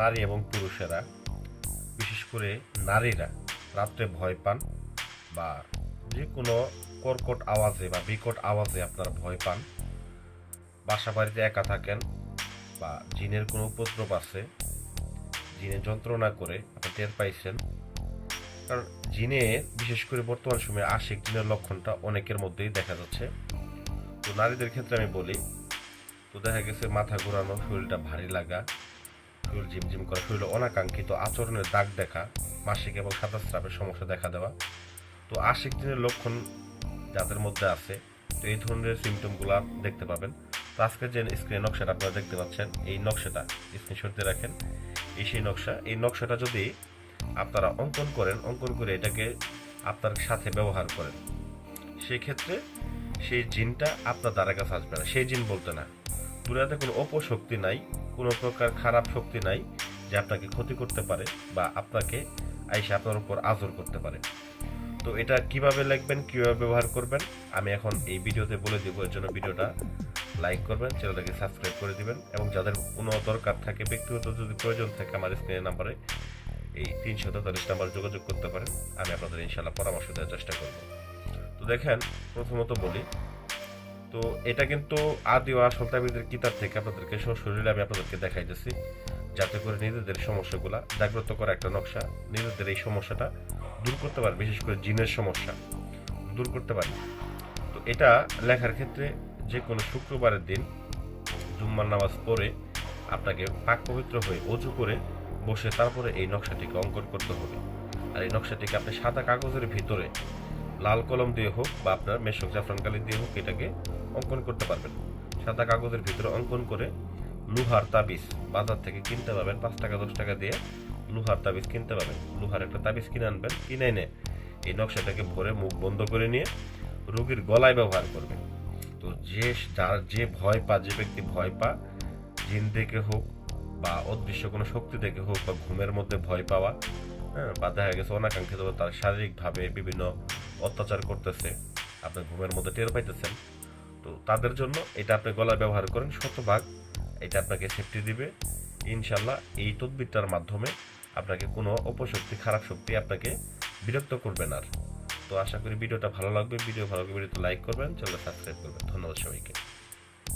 নারী এবং পুরুষেরা, বিশেষ করে নারীরা রাত্রে ভয় পান বা যে কোনো কর্কট আওয়াজে বা বিকট আওয়াজে আপনারা ভয় পান, বাসা বাড়িতে একা থাকেন বা জিনের কোনো উপদ্রব আছে, জিনে যন্ত্রণা করে আপনি টের পাইছেন। কারণ জিনে বিশেষ করে বর্তমান সময়ে আশিক জিনের লক্ষণটা অনেকের মধ্যেই দেখা যাচ্ছে। তো নারীদের ক্ষেত্রে আমি বলি, তো দেখা গেছে মাথা ঘোরানো, শরীরটা ভারী লাগা, শরীর ঝিমঝিম করা, শরীরে অনাকাঙ্ক্ষিত আচরণের দাগ দেখা, মাসিক এবং সাদা স্রাবের সমস্যা দেখা দেওয়া। তো আশিক দিনের লক্ষণ যাদের মধ্যে আছে, তো এই ধরনের সিমটমগুলো দেখতে পাবেন। তো আজকে যে স্ক্রিনে নকশাটা আপনারা দেখতে পাচ্ছেন, এই নকশাটা স্ক্রিনশট দিয়ে রাখেন। সেই নকশা, এই নকশাটা যদি আপনারা অঙ্কন করেন, অঙ্কন করে এটাকে আপনার সাথে ব্যবহার করেন, সেই ক্ষেত্রে সেই জিনটা আপনার দ্বারা কাছে আসবে না। সেই জিন বলতে না, দুনিয়াতে কোনো অপশক্তি নাই, কোনো প্রকার খারাপ শক্তি নাই যে আপনাকে ক্ষতি করতে পারে বা আপনাকে আইসা আপনার উপর আজর করতে পারে। তো এটা কিভাবে লিখবেন, কিভাবে ব্যবহার করবেন, আমি এখন এই ভিডিওতে বলে দেব। এর জন্য ভিডিওটা লাইক করবেন, চ্যানেলটাকে সাবস্ক্রাইব করে দিবেন, এবং যাদের কোনো দরকার থাকে, ব্যক্তিগত যদি প্রয়োজন থাকে, আমার স্ক্রিনের নাম্বারে এই 343 নাম্বারে যোগাযোগ করতে পারেন। আমি আপনাদের ইনশাআল্লাহ পরামর্শ দেওয়ার চেষ্টা করব। তো দেখেন, প্রথমত বলি, তো এটা কিন্তু আদি ও আসল তাবিজের কিতাব থেকে আপনাদেরকে সশরীরে আমি আপনাদেরকে দেখাইতেছি, যাতে করে নিজেদের সমস্যাগুলা জাগ্রত করা একটা নকশা, নিজেদের এই সমস্যাটা দূর করতে পারেন, বিশেষ করে জিনের সমস্যা দূর করতে পারেন। তো এটা লেখার ক্ষেত্রে যে কোনো শুক্রবারের দিন জুম্মার নামাজ পড়ে আপনাকে পাক পবিত্র হয়ে অজু করে বসে তারপরে এই নকশাটিকে অঙ্কন করতে হবে। আর এই নকশাটিকে আপনি সাদা কাগজের ভিতরে লাল কলম দিয়ে হোক বা আপনার মেশক জাফরান কালি দিয়ে হোক এটাকে অঙ্কন করতে পারবেন। সাদা কাগজের ভিতরে অঙ্কন করে লোহার তাবিজ বাজার থেকে কিনতে পাবেন, 5 টাকা 10 টাকা দিয়ে লোহার তাবিজ কিনতে পাবেন। লোহার একটা তাবিজ কিনে আনবেন, কিনে এনে এই নকশাটাকে ভরে মুখ বন্ধ করে নিয়ে রোগীর গলায় ব্যবহার করবেন। তো যে ভয় পা, যে ব্যক্তি ভয় পা, জিন দেখে হোক বা অদৃশ্য কোনো শক্তি দেখে হোক বা ঘুমের মধ্যে ভয় পাওয়া, হ্যাঁ, বা দেখা গেছে অনাকাঙ্ক্ষিত তার শারীরিকভাবে বিভিন্ন অত্যাচার করতেছে, আপনি ঘুমের মধ্যে টের পাইতেছেন, তো তাদের জন্য এটা আপনি গলায় ব্যবহার করেন, শতভাগ এটা আপনাকে সেফটি দিবে ইনশাল্লাহ। এই তদবিরটার মাধ্যমে আপনাকে কোনো অপশক্তি, খারাপ শক্তি আপনাকে বিরক্ত করবে না। তো আশা করি ভিডিওটা ভালো লাগবে। ভিডিও ভালো লাগবে, ভিডিওতে লাইক করবেন, চ্যানেলটা সাবস্ক্রাইব করবেন। ধন্যবাদ সবাইকে।